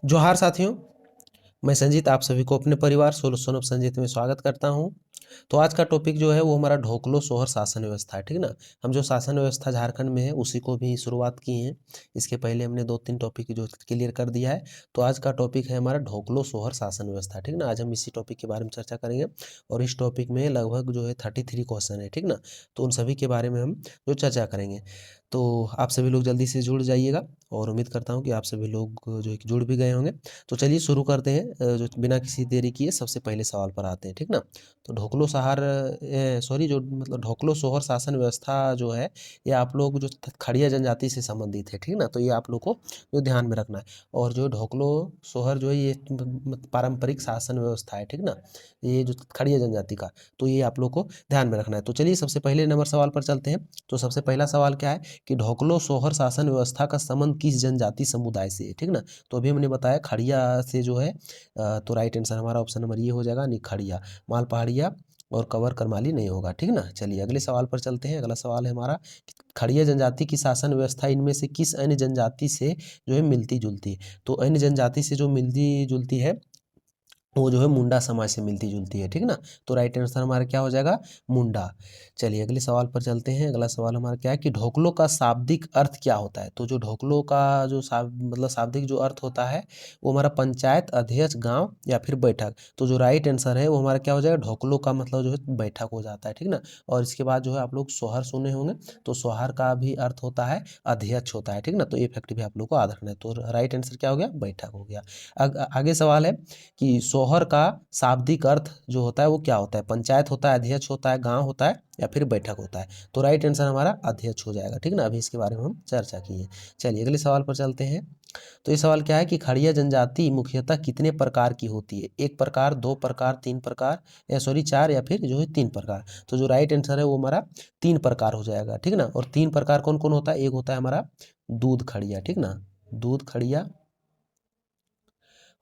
जोहार साथियों, मैं संजीत आप सभी को अपने परिवार सोल्यूशन ऑफ संजीत में स्वागत करता हूं। तो आज का टॉपिक जो है वो हमारा ढोकलो सोहर शासन व्यवस्था है, ठीक ना। हम जो शासन व्यवस्था झारखंड में है उसी को भी शुरुआत की है। इसके पहले हमने 2-3 टॉपिक जो क्लियर कर दिया है। तो आज का टॉपिक है हमारा ढोकलो सोहर शासन व्यवस्था, ठीक ना। आज हम इसी टॉपिक के बारे में चर्चा करेंगे और इस टॉपिक में लगभग जो है 33 क्वेश्चन है, ठीक ना। तो उन सभी के बारे में हम जो चर्चा करेंगे। तो आप सभी लोग जल्दी से जुड़ जाइएगा और उम्मीद करता हूँ कि आप सभी लोग जो है कि जुड़ भी गए होंगे। तो चलिए शुरू करते हैं, जो बिना किसी देरी किए सबसे पहले सवाल पर आते हैं, ठीक ना। तो ढोकलो सहार सॉरी जो मतलब ढोकलो सोहर शासन व्यवस्था जो है ये आप लोग जो खड़िया जनजाति से संबंधित है, ठीक ना। तो ये आप लोग को जो ध्यान में रखना है। और जो ढोकलो सोहर जो है ये पारंपरिक शासन व्यवस्था है, ठीक ना। ये जो खड़िया जनजाति का, तो ये आप लोग को ध्यान में रखना है। तो चलिए सबसे पहले नंबर सवाल पर चलते हैं। तो सबसे पहला सवाल क्या है कि ढोकलो सोहर शासन व्यवस्था का संबंध किस जनजाति समुदाय से है, ठीक ना। तो अभी हमने बताया खड़िया से जो है तो राइट आंसर हमारा ऑप्शन नंबर ये हो जाएगा, नहीं खड़िया, माल पहाड़िया और कवर करमाली नहीं होगा, ठीक ना। चलिए अगले सवाल पर चलते हैं। अगला सवाल है हमारा खड़िया जनजाति की शासन व्यवस्था इनमें से किस अन्य जनजाति से जो है मिलती जुलती है। तो अन्य जनजाति से जो मिलती जुलती है वो जो है मुंडा समाज से मिलती जुलती है, ठीक ना। तो राइट आंसर हमारा क्या हो जाएगा, मुंडा। चलिए अगले सवाल पर चलते हैं। अगला सवाल हमारा क्या है कि ढोकलो का शाब्दिक अर्थ क्या होता है। तो जो ढोकलो का जो मतलब शाब्दिक जो अर्थ होता है वो हमारा पंचायत, अध्यक्ष, गांव या फिर बैठक। तो जो राइट आंसर है वो हमारा क्या हो जाएगा, ढोकलो का मतलब जो है बैठक हो जाता है, ठीक ना। और इसके बाद जो है आप लोग सोहर सुने होंगे, तो सोहर का भी अर्थ होता है अध्यक्ष होता है, ठीक ना। तो ये फैक्ट भी आप लोग को याद रखना है। तो राइट आंसर क्या हो गया, बैठक हो गया। आगे सवाल है कि सोहर का शाब्दिक अर्थ जो होता है वो क्या होता है, पंचायत होता है, अध्यक्ष होता है, गांव होता है या फिर बैठक होता है। तो राइट आंसर हमारा अध्यक्ष हो जाएगा, ठीक ना। अभी इसके बारे में हम चर्चा किए। चलिए अगले सवाल पर चलते हैं। तो ये सवाल क्या है कि खड़िया जनजाति मुख्यतः कितने प्रकार की होती है, एक प्रकार, दो प्रकार, तीन प्रकार या सॉरी चार या फिर जो है तीन प्रकार। तो जो राइट आंसर है वो हमारा तीन प्रकार हो जाएगा, ठीक ना। और तीन प्रकार कौन कौन होता है, एक होता है हमारा दूध खड़िया, ठीक ना, दूध खड़िया।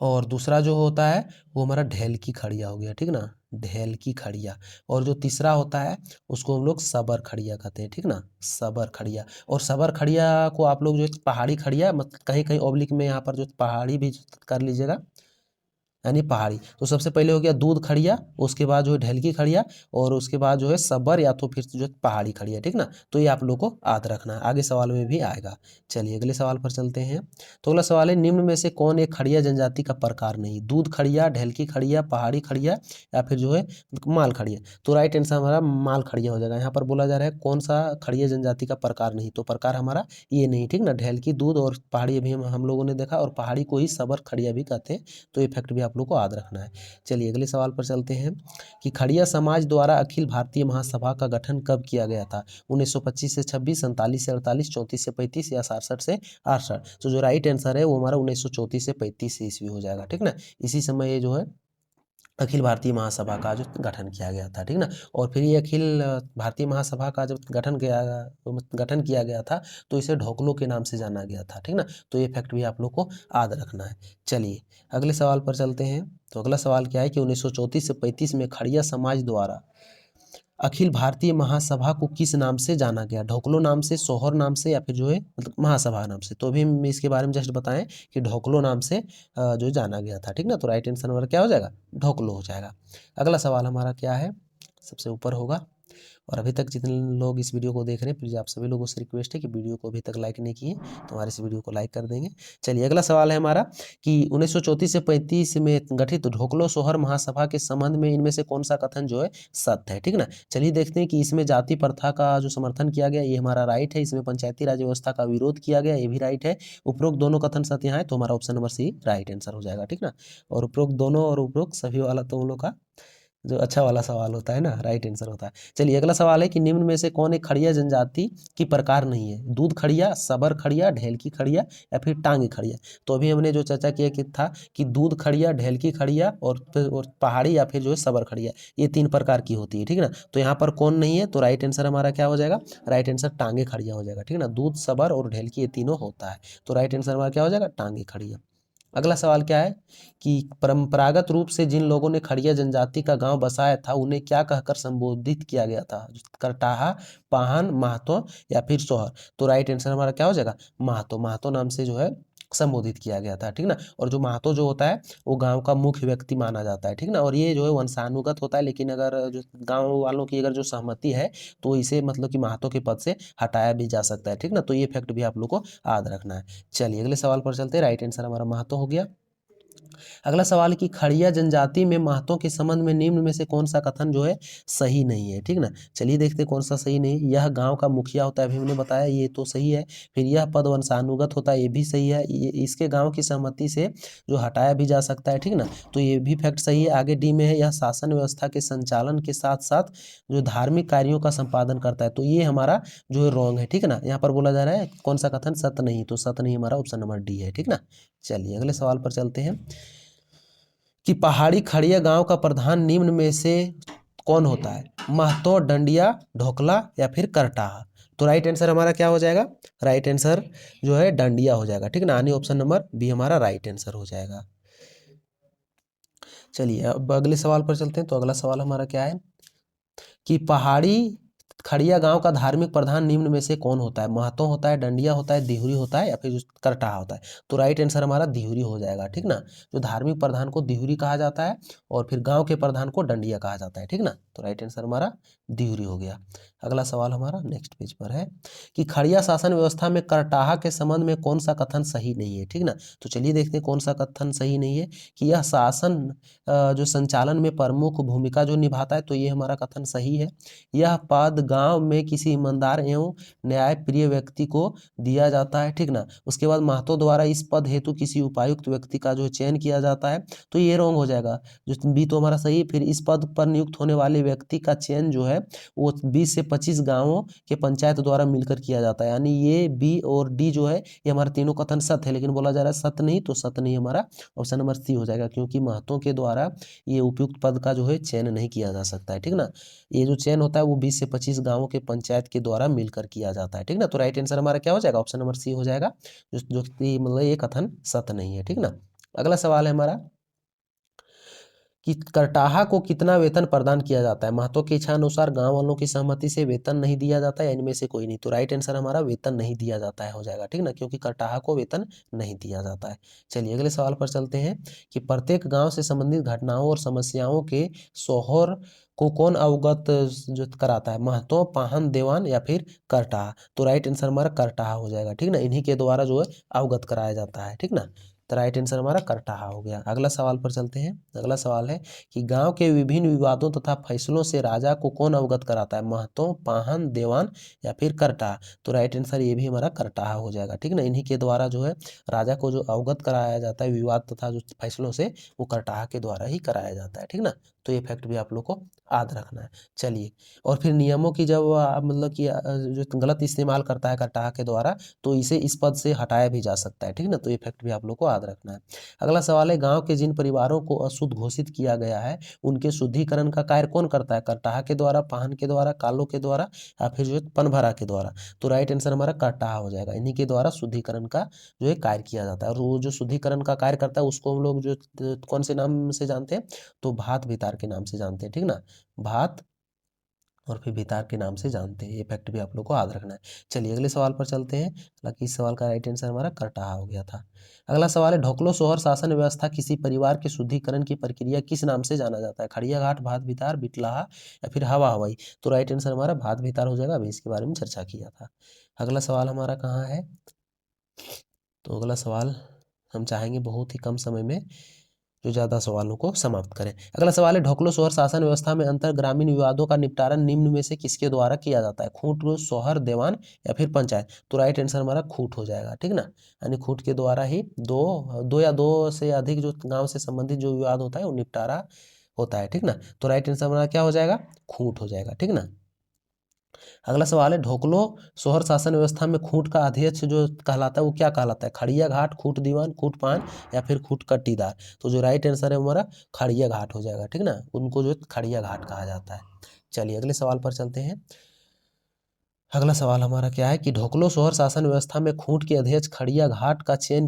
और दूसरा जो होता है वो हमारा ढेल की खड़िया हो गया, ठीक ना, ढेल की खड़िया। और जो तीसरा होता है उसको हम लोग सबर खड़िया कहते हैं, ठीक ना, सबर खड़िया। और सबर खड़िया को आप लोग जो है पहाड़ी खड़िया मतलब कहीं कहीं ऑब्लिक में यहाँ पर जो पहाड़ी भी कर लीजिएगा, यानी पहाड़ी। तो सबसे पहले हो गया दूध खड़िया, उसके बाद जो है ढेलकी खड़िया और उसके बाद जो है सबर या तो फिर जो है पहाड़ी खड़िया, ठीक ना। तो ये आप लोग को याद रखना है, आगे सवाल में भी आएगा। चलिए अगले सवाल पर चलते हैं। तो अगला सवाल है निम्न में से कौन एक खड़िया जनजाति का प्रकार नहीं, दूध खड़िया, ढेलकी खड़िया, पहाड़ी खड़िया या फिर जो है माल खड़िया। तो राइट आंसर हमारा माल खड़िया हो जाएगा। यहाँ पर बोला जा रहा है कौन सा खड़िया जनजाति का प्रकार नहीं, तो प्रकार हमारा ये नहीं, ठीक ना। ढेलकी, दूध और पहाड़ी अभी हम लोगों ने देखा, और पहाड़ी को ही सबर खड़िया भी कहते हैं। तो ये फैक्ट भी आप लोग को याद रखना है। चलिए अगले सवाल पर चलते हैं कि खड़िया समाज द्वारा अखिल भारतीय महासभा का गठन कब किया गया था, 1925 से 26, 47 से 48, 34 से 35 या 67 से 68। तो जो राइट आंसर है वो हमारा 1934 से 35 ईस्वी हो जाएगा, ठीक ना। इसी समय ये जो है अखिल भारतीय महासभा का जो गठन किया गया था, ठीक ना। और फिर ये अखिल भारतीय महासभा का जब गठन किया गया था तो इसे ढोकलो के नाम से जाना गया था, ठीक ना। तो ये फैक्ट भी आप लोग को याद रखना है। चलिए अगले सवाल पर चलते हैं। तो अगला सवाल क्या है कि 1934 से 35 में खड़िया समाज द्वारा अखिल भारतीय महासभा को किस नाम से जाना गया, ढोकलो नाम से, सोहर नाम से या फिर जो है मतलब महासभा नाम से। तो अभी हम इसके बारे में जस्ट बताएं कि ढोकलो नाम से जो जाना गया था, ठीक ना। तो राइट आंसर हमारा क्या हो जाएगा, ढोकलो हो जाएगा। अगला सवाल हमारा क्या है, सबसे ऊपर होगा। और अभी तक जितने लोग इस वीडियो को देख रहे हैं प्लीज़ आप सभी लोगों से रिक्वेस्ट है कि वीडियो को अभी तक लाइक नहीं किए तो हमारे इस वीडियो को लाइक कर देंगे। चलिए अगला सवाल है हमारा कि 1934 से 35 में गठित ढोकलो सोहर महासभा के संबंध में इनमें से कौन सा कथन जो है सत्य है, ठीक ना। चलिए देखते हैं कि इसमें जाति प्रथा का जो समर्थन किया गया ये हमारा राइट है, इसमें पंचायती राज व्यवस्था का विरोध किया गया ये भी राइट है। उपरोक्त दोनों कथन सत्य यहाँ है तो हमारा option number C right answer हो जाएगा, ठीक ना। और उपरोक्त दोनों और उपरोक्त सभी वाला तो उन लोग का जो अच्छा वाला सवाल होता है ना, राइट आंसर होता है। चलिए अगला सवाल है कि निम्न में से कौन एक खड़िया जनजाति की प्रकार नहीं है, दूध खड़िया, सबर खड़िया, ढेलकी खड़िया या फिर टांगी खड़िया। तो अभी हमने जो चर्चा किया कि था कि दूध खड़िया, ढेलकी खड़िया और पहाड़ी या फिर जो है सबर खड़िया, ये तीन प्रकार की होती है, ठीक ना। तो यहाँ पर कौन नहीं है, तो राइट आंसर हमारा क्या हो जाएगा, राइट आंसर टांगे खड़िया हो जाएगा, ठीक ना। दूध, सबर और ढेलकी ये तीनों होता है। तो राइट आंसर हमारा क्या हो जाएगा, टांगे खड़िया। अगला सवाल क्या है कि परंपरागत रूप से जिन लोगों ने खड़िया जनजाति का गांव बसाया था उन्हें क्या कहकर संबोधित किया गया था, करटाहा, पाहन, महतो या फिर सोहर। तो राइट आंसर हमारा क्या हो जाएगा, महतो, महतो नाम से जो है संबोधित किया गया था, ठीक ना। और जो महतो जो होता है वो गांव का मुख्य व्यक्ति माना जाता है, ठीक ना। और ये जो है वंशानुगत होता है, लेकिन अगर जो गांव वालों की अगर जो सहमति है तो इसे मतलब कि महतो के पद से हटाया भी जा सकता है, ठीक ना। तो ये फैक्ट भी आप लोग को याद रखना है। चलिए अगले सवाल पर चलते हैं। राइट आंसर हमारा महतो हो गया। अगला सवाल कि खड़िया जनजाति में महतों के संबंध में निम्न में से कौन सा कथन जो है सही नहीं है, ठीक ना। चलिए देखते हैं कौन सा सही नहीं है। यह गांव का मुखिया होता है, अभी हमने बताया, ये तो सही है। फिर यह पद वंशानुगत होता है, ये भी सही है। इसके गांव की सहमति से जो हटाया भी जा सकता है, ठीक ना। तो ये भी फैक्ट सही है। आगे डी में है, यह शासन व्यवस्था के संचालन के साथ साथ जो धार्मिक कार्यों का संपादन करता है, तो ये हमारा जो है रॉन्ग है, ठीक है ना। यहाँ पर बोला जा रहा है कौन सा कथन सत्य नहीं, तो सत्य नहीं हमारा ऑप्शन नंबर डी है, ठीक ना। चलिए अगले सवाल पर चलते हैं कि पहाड़ी खड़िया गांव का प्रधान निम्न में से कौन होता है? महतो, डंडिया, ढोकला या फिर करटाहा। तो राइट आंसर हमारा क्या हो जाएगा? राइट आंसर जो है डंडिया हो जाएगा, ठीक ना। यानी ऑप्शन नंबर बी हमारा राइट आंसर हो जाएगा। चलिए अब अगले सवाल पर चलते हैं। तो अगला सवाल हमारा क्या है कि पहाड़ी खड़िया गांव का धार्मिक प्रधान निम्न में से कौन होता है? महतो होता है, डंडिया होता है, दिहुरी होता है या फिर करटाहा होता है। तो राइट आंसर हमारा दिहुरी हो जाएगा, ठीक ना। जो धार्मिक प्रधान को दिहुरी कहा जाता है और फिर गांव के प्रधान को डंडिया कहा जाता है, ठीक ना। तो राइट आंसर हमारा दिहुरी हो गया। अगला सवाल हमारा नेक्स्ट पेज पर है कि खड़िया शासन व्यवस्था में करटाहा के संबंध में कौन सा कथन सही नहीं है, ठीक ना। तो चलिए देखते हैं कौन सा कथन सही नहीं है कि यह शासन जो संचालन में प्रमुख भूमिका जो निभाता है, तो ये हमारा कथन सही है। यह पद गांव में किसी ईमानदार एवं न्यायप्रिय व्यक्ति को दिया जाता है, ठीक ना। उसके बाद महतो द्वारा इस पद हेतु किसी उपायुक्त व्यक्ति का जो चयन किया जाता है, तो ये रॉन्ग हो जाएगा। जो बी तो हमारा सही है। फिर इस पद पर नियुक्त होने वाले व्यक्ति का चयन जो है वो 20 से 25 गांवों के पंचायत द्वारा मिलकर किया जाता है। यानी ये बी और डी जो है ये हमारे तीनों कथन सत्य है, लेकिन बोला जा रहा है सत्य नहीं, तो सत्य नहीं हमारा ऑप्शन नंबर सी हो जाएगा, क्योंकि महतों के द्वारा ये उपयुक्त पद का जो है चयन नहीं किया जा सकता है, ठीक ना। ये जो चयन होता है वो 20 से 25 गांवों के पंचायत के द्वारा मिलकर किया जाता है, ठीक ना। तो राइट आंसर हमारा क्या हो जाएगा? ऑप्शन नंबर सी हो जाएगा, जो कि मतलब ये कथन सत्य नहीं है, ठीक ना। अगला सवाल है हमारा कि करटाहा को कितना वेतन प्रदान किया जाता है? महतो की इच्छा अनुसार गांव वालों की सहमति से वेतन नहीं दिया जाता है, इनमें से कोई नहीं। तो राइट आंसर हमारा वेतन नहीं दिया जाता है हो जाएगा, ठीक ना, क्योंकि करटाहा को वेतन नहीं दिया जाता है। चलिए अगले सवाल पर चलते हैं कि प्रत्येक गांव से संबंधित घटनाओं और समस्याओं के सोहर को कौन अवगत जो कराता है? महतो, पाहन, देवान या फिर करटाहा। तो राइट आंसर हमारा करटाहा हो जाएगा, ठीक ना। इन्हीं के द्वारा जो है अवगत कराया जाता है, ठीक ना। तो राइट आंसर हमारा करटाहा हो गया। अगला सवाल पर चलते हैं। अगला सवाल है कि गांव के विभिन्न विवादों तथा फैसलों से राजा को कौन अवगत कराता है? महतो, पाहन, देवान या फिर करटाहा। तो राइट आंसर ये भी हमारा करटाहा हो जाएगा, ठीक ना। इन्हीं के द्वारा जो है राजा को जो अवगत कराया जाता है विवाद तथा जो फैसलों से, वो करटाहा के द्वारा ही कराया जाता है, ठीक ना। तो ये फैक्ट भी आप लोग को याद रखना है। चलिए और फिर नियमों की जब मतलब कि जो गलत इस्तेमाल करता है करटाहा के द्वारा, तो इसे इस पद से हटाया भी जा सकता है, ठीक ना। तो ये फैक्ट भी आप लोग को याद रखना है। अगला सवाल है गांव के जिन परिवारों को अशुद्ध घोषित किया गया है उनके शुद्धिकरण का कार्य कौन करता है? करटाहा के द्वारा, पाहन के द्वारा, कालो के द्वारा या फिर जो है पनभरा के द्वारा। तो राइट आंसर हमारा करटाहा हो जाएगा। इन्हीं के द्वारा शुद्धिकरण का जो है कार्य किया जाता है। और वो जो शुद्धिकरण का कार्य करता है उसको हम लोग जो कौन से नाम से जानते हैं? तो भात भितार के नाम से जानते हैं, ठीक ना। भात और फिर भितार के नाम से जानते हैं। ये फैक्ट भी आप लोग को याद रखना है। चलिए अगले सवाल पर चलते हैं। हालांकि इस सवाल का राइट आंसर हमारा करटाहा हो गया था। अगला सवाल है ढोकलो सोहर शासन व्यवस्था किसी परिवार के शुद्धिकरण की प्रक्रिया किस नाम से जाना जाता है? खड़िया घाट, भात भितार, बिटलाहा या फिर हवा हवाई। तो राइट आंसर हमारा भात भितार हो जाएगा। अभी इसके बारे में चर्चा किया था। अगला सवाल हमारा कहाँ है? तो अगला सवाल हम चाहेंगे बहुत ही कम समय में जो ज़्यादा सवालों को समाप्त करें। अगला सवाल है ढोकलो सोहर शासन व्यवस्था में अंतर ग्रामीण विवादों का निपटारा निम्न में से किसके द्वारा किया जाता है? खूंट, सोहर, देवान या फिर पंचायत। तो राइट आंसर हमारा खूंट हो जाएगा, ठीक ना। यानी खूंट के द्वारा ही दो या दो से अधिक जो गांव से संबंधित जो विवाद होता है वो निपटारा होता है, ठीक ना। तो राइट आंसर हमारा क्या हो जाएगा? खूंट हो जाएगा, ठीक ना। अगला सवाल है ढोकलो सोहर शासन व्यवस्था में खूंट का अध्यक्ष जो कहलाता है वो क्या कहलाता है? खड़िया घाट, खूंट दीवान, खूंट पान या फिर खूंट कट्टीदार। तो जो राइट आंसर है हमारा खड़िया घाट हो जाएगा, ठीक ना। उनको जो खड़िया घाट कहा जाता है। चलिए अगले सवाल पर चलते हैं। अगला सवाल हमारा क्या है कि ढोकलो सोहर शासन व्यवस्था में खूंट के अध्यक्ष खड़िया घाट का चयन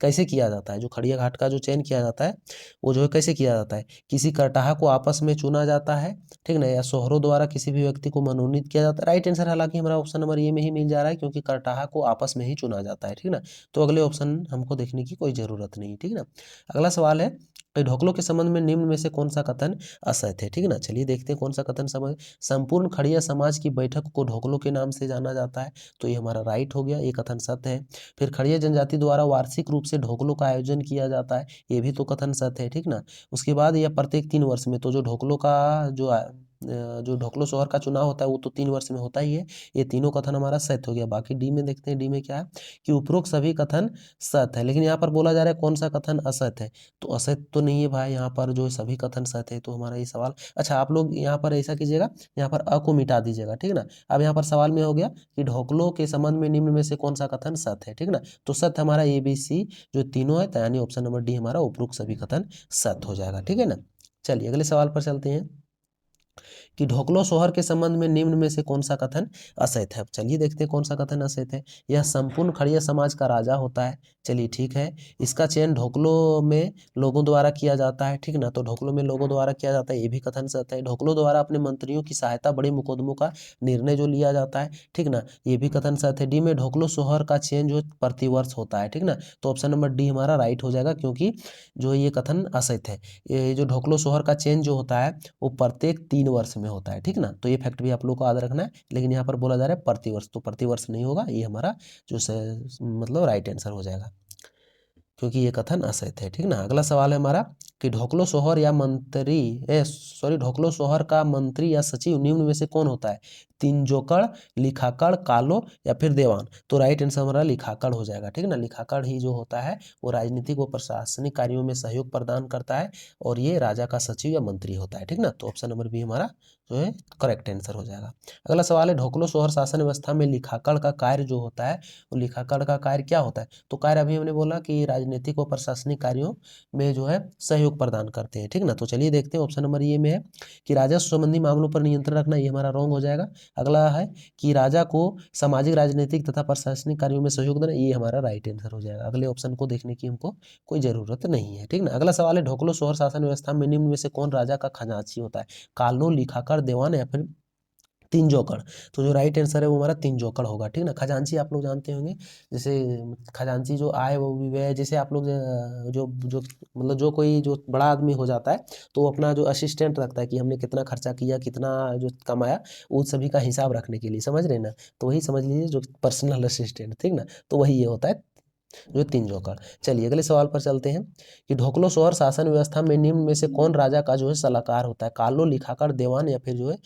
कैसे किया जाता है। जो खड़िया घाट का जो चयन किया जाता है वो जो है कैसे किया जाता है, किसी करटाहा को आपस में चुना जाता है, ठीक ना, या सोहरों द्वारा किसी भी व्यक्ति को मनोनीत किया जाता है। राइट आंसर हालांकि हमारा ऑप्शन नंबर ए में ही मिल जा रहा है, क्योंकि करटाहा को आपस में ही चुना जाता है, ठीक ना। तो अगले ऑप्शन हमको देखने की कोई जरूरत नहीं, ठीक ना। अगला सवाल है कि ढोकलो के संबंध में निम्न में से कौन सा कथन असत्य है, ठीक ना। चलिए देखते हैं कौन सा कथन समझ। संपूर्ण खड़िया समाज की बैठक को ढोकलो के नाम से जाना जाता है, तो ये हमारा राइट हो गया, ये कथन सत्य है। फिर खड़िया जनजाति द्वारा वार्षिक रूप से ढोकलो का आयोजन किया जाता है, ये भी तो कथन सत्य है, ठीक ना। उसके बाद यह प्रत्येक 3 वर्ष में, तो जो ढोकलो का जो ढोकलो सोहर का चुनाव होता है वो तो 3 वर्ष में होता ही है। ये तीनों कथन हमारा सत्य हो गया। बाकी डी में देखते हैं, डी में क्या है कि उपरोक्त सभी कथन सत्य है, लेकिन यहाँ पर बोला जा रहा है कौन सा कथन असत्य है। तो असत्य तो नहीं है भाई, यहाँ पर जो सभी कथन सत्य है, तो हमारा ये सवाल। अच्छा, आप लोग यहाँ पर ऐसा कीजिएगा, यहाँ पर अ को मिटा दीजिएगा, ठीक ना। अब यहाँ पर सवाल में हो गया कि ढोकलो के संबंध में निम्न में से कौन सा कथन सत्य है, ठीक ना। तो सत्य हमारा ए बी सी जो तीनों है, तो यानी ऑप्शन नंबर डी हमारा उपरोक्त सभी कथन सत्य हो जाएगा, ठीक है ना। चलिए अगले सवाल पर चलते हैं कि ढोकलो सोहर के संबंध में निम्न में से कौन सा कथन असत्य है। चलिए देखते हैं कौन सा कथन असत्य है। यह संपूर्ण खड़िया समाज का राजा होता है, चलिए ठीक है। इसका चयन ढोकलो में लोगों द्वारा किया जाता है, ठीक ना। तो ढोकलो में लोगों द्वारा किया जाता है, ये भी कथन सत्य है। ढोकलो द्वारा अपने मंत्रियों की सहायता बड़े मुकदमों का निर्णय जो लिया जाता है, ठीक ना, ये भी कथन सत्य है। डी में ढोकलो सोहर का चयन जो प्रतिवर्ष होता है, ठीक ना। तो ऑप्शन नंबर डी हमारा राइट हो जाएगा, क्योंकि जो ये कथन असत्य है। ये जो ढोकलो सोहर का चेंज जो होता है वो प्रत्येक 3 वर्ष में होता है, ठीक ना। तो ये फैक्ट भी आप लोग को याद रखना है, लेकिन यहाँ पर बोला जा रहा है प्रतिवर्ष, तो प्रतिवर्ष नहीं होगा, ये हमारा जो मतलब राइट आंसर हो जाएगा, क्योंकि ये कथन असत्य है, ठीक ना। अगला सवाल है हमारा कि ढोकलो सोहर या मंत्री ढोकलो सोहर का मंत्री या सचिव निम्न में से कौन होता है। तिंजोकड़, लिखाकड़, कालो या फिर देवान। तो राइट आंसर हमारा लिखाकड़ हो जाएगा, ठीक ना। लिखाकड़ ही जो होता है वो राजनीतिक व प्रशासनिक कार्यों में सहयोग प्रदान करता है, और ये राजा का सचिव या मंत्री होता है, ठीक ना। तो ऑप्शन नंबर बी हमारा जो है करेक्ट आंसर हो जाएगा। अगला सवाल है ढोकलो सोहर शासन व्यवस्था में लिखाकड़ का कार्य जो होता है, वो लिखाकड़ का कार्य क्या होता है। तो कार्य अभी हमने बोला कि राजनीतिक व प्रशासनिक कार्यों में जो है सहयोग प्रदान करते हैं, ठीक ना। तो चलिए देखते हैं, ऑप्शन नंबर ये में है कि राजस्व संबंधी मामलों पर नियंत्रण रखना, ये हमारा रॉन्ग हो जाएगा। अगला है कि राजा को सामाजिक, राजनीतिक तथा प्रशासनिक कार्यों में सहयोग देना, ये हमारा राइट आंसर हो जाएगा। अगले ऑप्शन को देखने की हमको कोई जरूरत नहीं है, ठीक ना। अगला सवाल है ढोकलो सोहर शासन व्यवस्था में निम्न में से कौन राजा का खजांची होता है। कालो, लिखाकर, देवान या फिर तीन जोकड़। तो जो राइट आंसर है वो हमारा तीन जोकड़ होगा, ठीक ना। खजांची आप लोग जानते होंगे, जैसे खजांची जो आय वो भी व्यय, जैसे आप लोग जो जो मतलब जो कोई जो बड़ा आदमी हो जाता है तो वो अपना जो असिस्टेंट रखता है कि हमने कितना खर्चा किया, कितना जो कमाया, वो सभी का हिसाब रखने के लिए, समझ रहे ना। तो वही समझ लीजिए जो पर्सनल असिस्टेंट, ठीक ना। तो वही ये होता है जो तीन जोकड़। चलिए अगले सवाल पर चलते हैं कि ढोकलो सोहर शासन व्यवस्था में निम्न में से कौन राजा का जो है सलाहकार होता है। कालो, लिखाकर, देवान या फिर जो है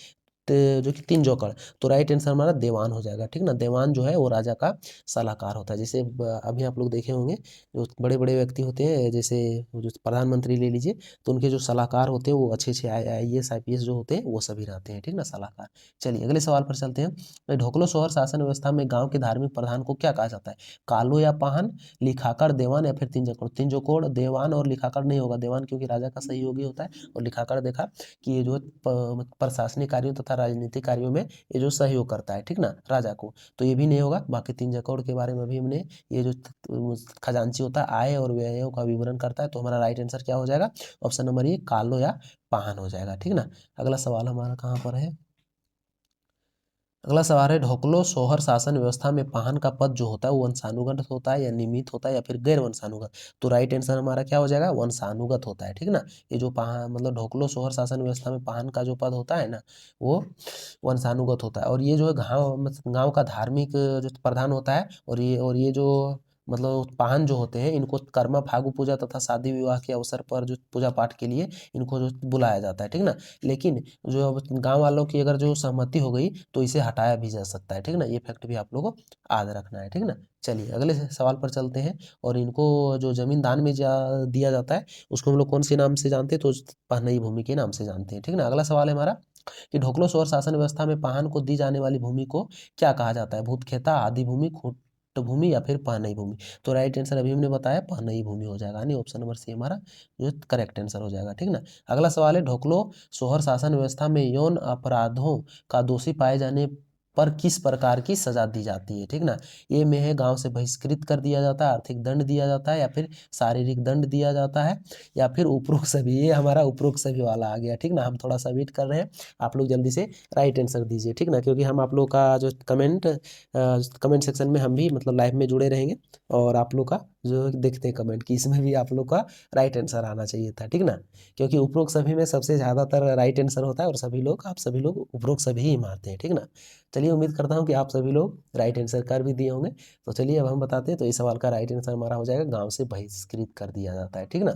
जो कि तीन जोकड़। तो राइट आंसर हमारा देवान हो जाएगा, ठीक ना। देवान जो है वो राजा का सलाहकार होता है। जैसे अभी आप लोग देखे होंगे जो बड़े बड़े व्यक्ति होते हैं, जैसे वो जो प्रधानमंत्री ले लीजिए, तो उनके जो सलाहकार होते हैं वो अच्छे अच्छे IAS IPS जो होते हैं वो सभी रहते हैं, ठीक ना, सलाहकार। चलिए अगले सवाल पर चलते हैं। ढोकलो सोहर शासन व्यवस्था में गाँव के धार्मिक प्रधान को क्या कहा जाता है। कालो या पाहन, लिखाकर, देवान या फिर तीन जोकड़। तीन जोकड़, देवान और लिखाकर नहीं होगा, देवान क्योंकि राजा का सहयोगी होता है, और लिखाकर देखा कि ये जो प्रशासनिक कार्यों तथा राजनीतिक कार्यों में ये जो सहयोग करता है, ठीक ना, राजा को। तो ये भी नहीं होगा। बाकी तीन जकौड़ के बारे में भी हमने, ये जो खजांची होता है आय और व्ययों का विवरण करता है, तो हमारा राइट आंसर क्या हो जाएगा, ऑप्शन नंबर ये कालो या पाहन हो जाएगा, ठीक ना। अगला सवाल हमारा कहाँ पर है। अगला सवाल है ढोकलो सोहर शासन व्यवस्था में पाहन का पद जो होता है वो वंशानुगत होता है या नियमित होता है या फिर गैर वंशानुगत। तो राइट आंसर हमारा क्या हो जाएगा, वंशानुगत होता है, ठीक ना। ये जो पाहन मतलब ढोकलो सोहर शासन व्यवस्था में पाहन का जो पद होता है ना, वो वंशानुगत होता है। और ये जो है गाँव का धार्मिक जो प्रधान होता है, और ये जो मतलब पाहन जो होते हैं, इनको कर्मा, फागु पूजा तथा शादी विवाह के अवसर पर जो पूजा पाठ के लिए इनको जो बुलाया जाता है, ठीक ना। लेकिन जो अब गाँव वालों की अगर जो सहमति हो गई तो इसे हटाया भी जा सकता है, ठीक ना। ये फैक्ट भी आप लोगों को याद रखना है, ठीक ना। चलिए अगले सवाल पर चलते हैं। और इनको जो जमीन दान में दिया जाता है उसको हम लोग कौन से नाम से जानते हैं, तो पहनई भूमि के नाम से जानते हैं, ठीक ना। अगला सवाल है हमारा कि ढोकलो सोहर शासन व्यवस्था में पाहन को दी जाने वाली भूमि को क्या कहा जाता है। भूतखेता, आदि भूमि, खूंट भूमि या फिर पहनई भूमि। तो राइट आंसर अभी हमने बताया पहनई भूमि हो जाएगा, यानी ऑप्शन नंबर सी हमारा जो करेक्ट आंसर हो जाएगा, ठीक ना। अगला सवाल है ढोकलो सोहर शासन व्यवस्था में यौन अपराधों का दोषी पाए जाने पर किस प्रकार की सजा दी जाती है, ठीक ना। ए में है गांव से बहिष्कृत कर दिया जाता है, आर्थिक दंड दिया जाता है, या फिर शारीरिक दंड दिया जाता है, या फिर उपरोक्त सभी। ये हमारा उपरोक्त सभी वाला आ गया, ठीक ना। हम थोड़ा सा वेट कर रहे हैं, आप लोग जल्दी से राइट आंसर दीजिए, ठीक ना, क्योंकि हम आप लोग का जो कमेंट सेक्शन में हम भी मतलब लाइव में जुड़े रहेंगे, और आप लोग का जो देखते हैं कमेंट कि इसमें भी आप लोग का राइट आंसर आना चाहिए था, ठीक ना, क्योंकि उपरोक्त सभी में सबसे ज़्यादातर राइट आंसर होता है, और आप सभी लोग उपरोक्त सभी ही मारते हैं, ठीक ना। चलिए, उम्मीद करता हूँ कि आप सभी लोग राइट आंसर कर भी दिए होंगे। तो चलिए अब हम बताते हैं। तो इस सवाल का राइट आंसर हमारा हो जाएगा, गांव से बहिष्कृत कर दिया जाता है, ठीक ना।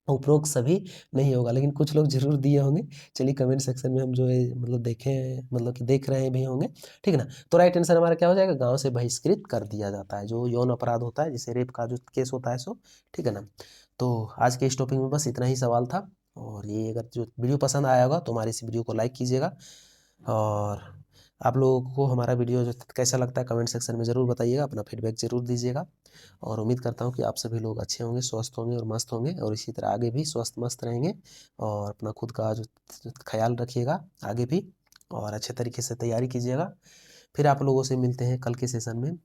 उपरोक्त सभी नहीं होगा, लेकिन कुछ लोग जरूर दिए होंगे। चलिए, कमेंट सेक्शन में हम जो है मतलब देखें, मतलब कि देख रहे भी होंगे, ठीक है ना। तो राइट आंसर हमारा क्या हो जाएगा, गांव से बहिष्कृत कर दिया जाता है, जो यौन अपराध होता है, जिसे रेप का जो केस होता है सो, ठीक है ना। तो आज के इस टॉपिक में बस इतना ही सवाल था। और ये अगर जो वीडियो पसंद आया होगा तो हमारे इस वीडियो को लाइक कीजिएगा, और आप लोगों को हमारा वीडियो जो कैसा लगता है कमेंट सेक्शन में ज़रूर बताइएगा, अपना फीडबैक ज़रूर दीजिएगा। और उम्मीद करता हूँ कि आप सभी लोग अच्छे होंगे, स्वस्थ होंगे और मस्त होंगे, और इसी तरह आगे भी स्वस्थ मस्त रहेंगे। और अपना खुद का जो ख्याल रखिएगा आगे भी, और अच्छे तरीके से तैयारी कीजिएगा। फिर आप लोगों से मिलते हैं कल के सेशन में।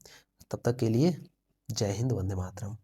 तब तक के लिए जय हिंद, वंदे मातरम।